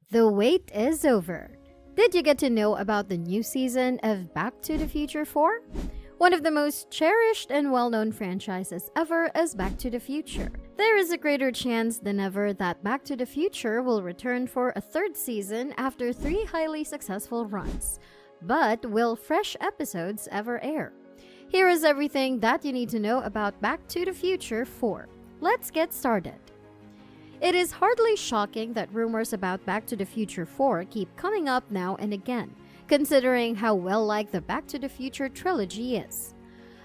The wait is over. Did you get to know about the new season of Back to the Future 4? One of the most cherished and well known franchises ever is Back to the Future. There is a greater chance than ever that Back to the Future will return for a third season after three highly successful runs. But will fresh episodes ever air? Here is everything that you need to know about Back to the Future 4. Let's get started. It is hardly shocking that rumors about Back to the Future 4 keep coming up now and again, considering how well-liked the Back to the Future trilogy is.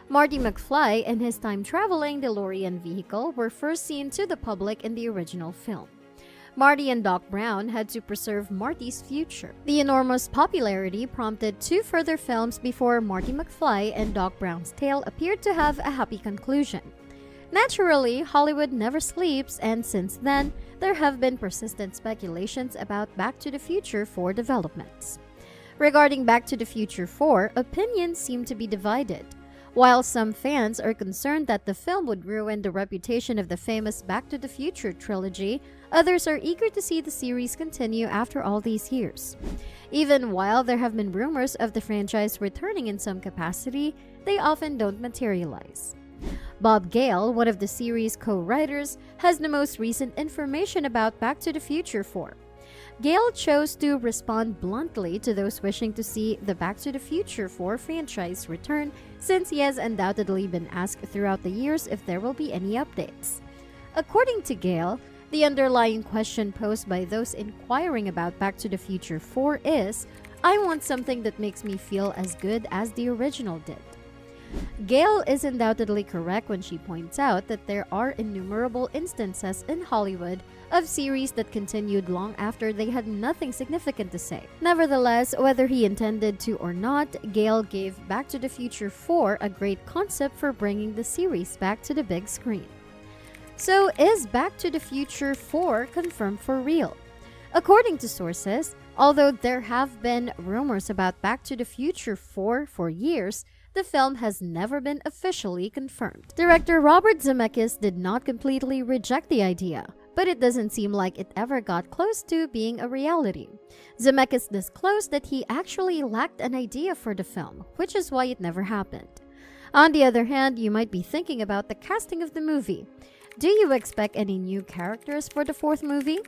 Marty McFly and his time-traveling DeLorean vehicle were first seen to the public in the original film. Marty and Doc Brown had to preserve Marty's future. The enormous popularity prompted two further films before Marty McFly and Doc Brown's tale appeared to have a happy conclusion. Naturally, Hollywood never sleeps, and since then, there have been persistent speculations about Back to the Future 4 developments. Regarding Back to the Future 4, opinions seem to be divided. While some fans are concerned that the film would ruin the reputation of the famous Back to the Future trilogy, others are eager to see the series continue after all these years. Even while there have been rumors of the franchise returning in some capacity, they often don't materialize. Bob Gale, one of the series' co-writers, has the most recent information about Back to the Future 4. Gale chose to respond bluntly to those wishing to see the Back to the Future 4 franchise return, since he has undoubtedly been asked throughout the years if there will be any updates. According to Gale, the underlying question posed by those inquiring about Back to the Future 4 is, "I want something that makes me feel as good as the original did." Gale is undoubtedly correct when she points out that there are innumerable instances in Hollywood of series that continued long after they had nothing significant to say. Nevertheless, whether he intended to or not, Gale gave Back to the Future 4 a great concept for bringing the series back to the big screen. So, is Back to the Future 4 confirmed for real? According to sources, although there have been rumors about Back to the Future 4 for years, the film has never been officially confirmed. Director Robert Zemeckis did not completely reject the idea, but it doesn't seem like it ever got close to being a reality. Zemeckis disclosed that he actually lacked an idea for the film, which is why it never happened. On the other hand, you might be thinking about the casting of the movie. Do you expect any new characters for the fourth movie?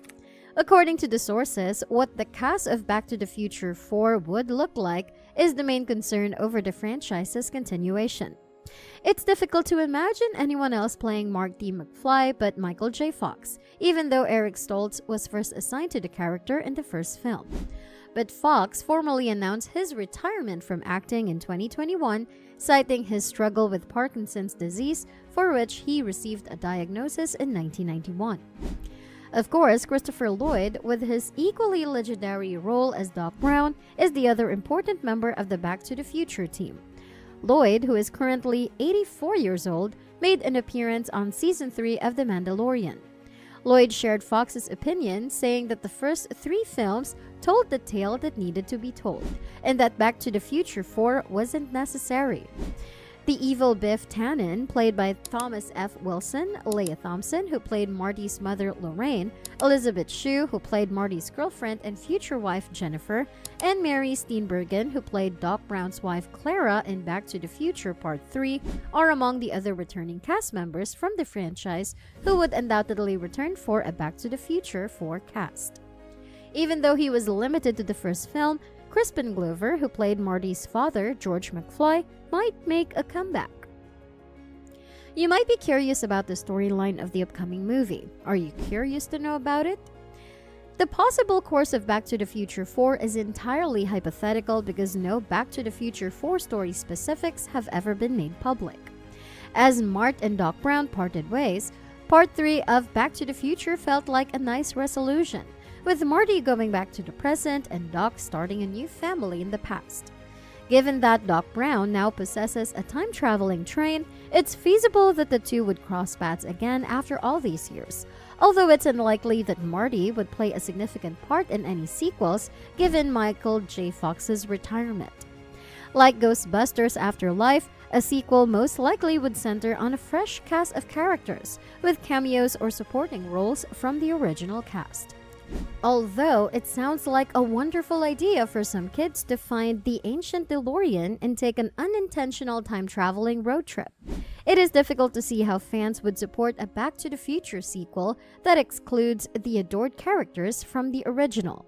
According to the sources, what the cast of Back to the Future 4 would look like is the main concern over the franchise's continuation. It's difficult to imagine anyone else playing Marty McFly but Michael J. Fox, even though Eric Stoltz was first assigned to the character in the first film. But Fox formally announced his retirement from acting in 2021, citing his struggle with Parkinson's disease, for which he received a diagnosis in 1991. Of course, Christopher Lloyd, with his equally legendary role as Doc Brown, is the other important member of the Back to the Future team. Lloyd, who is currently 84 years old, made an appearance on Season 3 of The Mandalorian. Lloyd shared Fox's opinion, saying that the first three films told the tale that needed to be told, and that Back to the Future 4 wasn't necessary. The evil Biff Tannen, played by Thomas F. Wilson, Leah Thompson, who played Marty's mother Lorraine, Elizabeth Shue, who played Marty's girlfriend and future wife Jennifer, and Mary Steenburgen, who played Doc Brown's wife Clara in Back to the Future Part 3, are among the other returning cast members from the franchise who would undoubtedly return for a Back to the Future 4 cast. Even though he was limited to the first film, Crispin Glover, who played Marty's father, George McFly, might make a comeback. You might be curious about the storyline of the upcoming movie. Are you curious to know about it? The possible course of Back to the Future 4 is entirely hypothetical because no Back to the Future 4 story specifics have ever been made public. As Mart and Doc Brown parted ways, Part 3 of Back to the Future felt like a nice resolution, with Marty going back to the present and Doc starting a new family in the past. Given that Doc Brown now possesses a time-traveling train, it's feasible that the two would cross paths again after all these years, although it's unlikely that Marty would play a significant part in any sequels given Michael J. Fox's retirement. Like Ghostbusters Afterlife, a sequel most likely would center on a fresh cast of characters with cameos or supporting roles from the original cast. Although it sounds like a wonderful idea for some kids to find the ancient DeLorean and take an unintentional time traveling road trip, it is difficult to see how fans would support a Back to the Future sequel that excludes the adored characters from the original.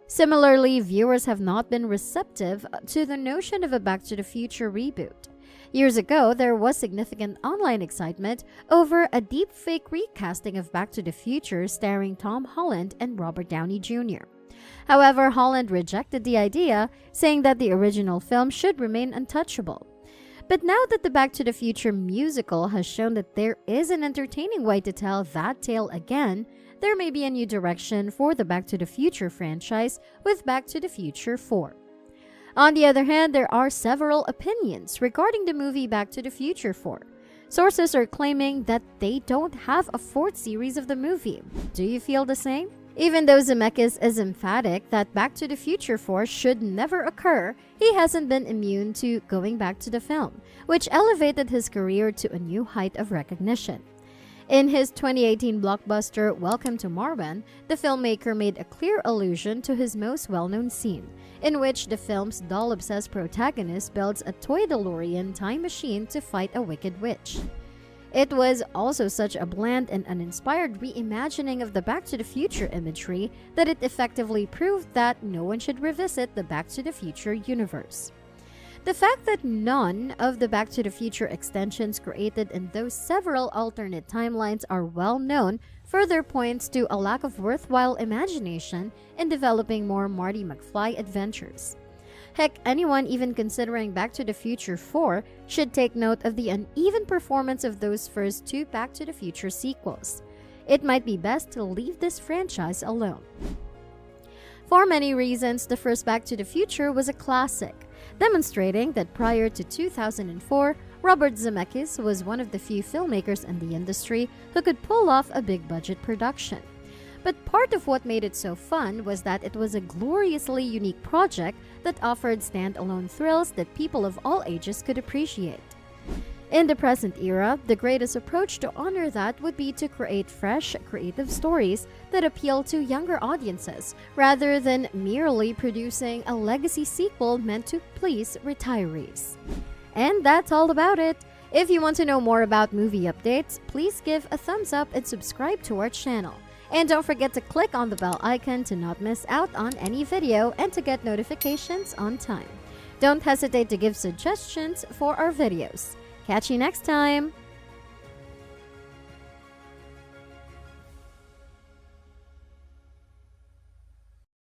Similarly, viewers have not been receptive to the notion of a Back to the Future reboot. Years ago, there was significant online excitement over a deepfake recasting of Back to the Future starring Tom Holland and Robert Downey Jr. However, Holland rejected the idea, saying that the original film should remain untouchable. But now that the Back to the Future musical has shown that there is an entertaining way to tell that tale again, there may be a new direction for the Back to the Future franchise with Back to the Future 4. On the other hand, there are several opinions regarding the movie Back to the Future 4. Sources are claiming that they don't have a fourth series of the movie. Do you feel the same? Even though Zemeckis is emphatic that Back to the Future 4 should never occur, he hasn't been immune to going back to the film, which elevated his career to a new height of recognition. In his 2018 blockbuster Welcome to Marwen, the filmmaker made a clear allusion to his most well-known scene, in which the film's doll-obsessed protagonist builds a toy DeLorean time machine to fight a wicked witch. It was also such a bland and uninspired reimagining of the Back to the Future imagery that it effectively proved that no one should revisit the Back to the Future universe. The fact that none of the Back to the Future extensions created in those several alternate timelines are well known further points to a lack of worthwhile imagination in developing more Marty McFly adventures. Heck, anyone even considering Back to the Future 4 should take note of the uneven performance of those first two Back to the Future sequels. It might be best to leave this franchise alone. For many reasons, the first Back to the Future was a classic, demonstrating that prior to 2004, Robert Zemeckis was one of the few filmmakers in the industry who could pull off a big-budget production. But part of what made it so fun was that it was a gloriously unique project that offered standalone thrills that people of all ages could appreciate. In the present era, the greatest approach to honor that would be to create fresh, creative stories that appeal to younger audiences, rather than merely producing a legacy sequel meant to please retirees. And that's all about it. If you want to know more about movie updates, please give a thumbs up and subscribe to our channel. And don't forget to click on the bell icon to not miss out on any video and to get notifications on time. Don't hesitate to give suggestions for our videos. Catch you next time!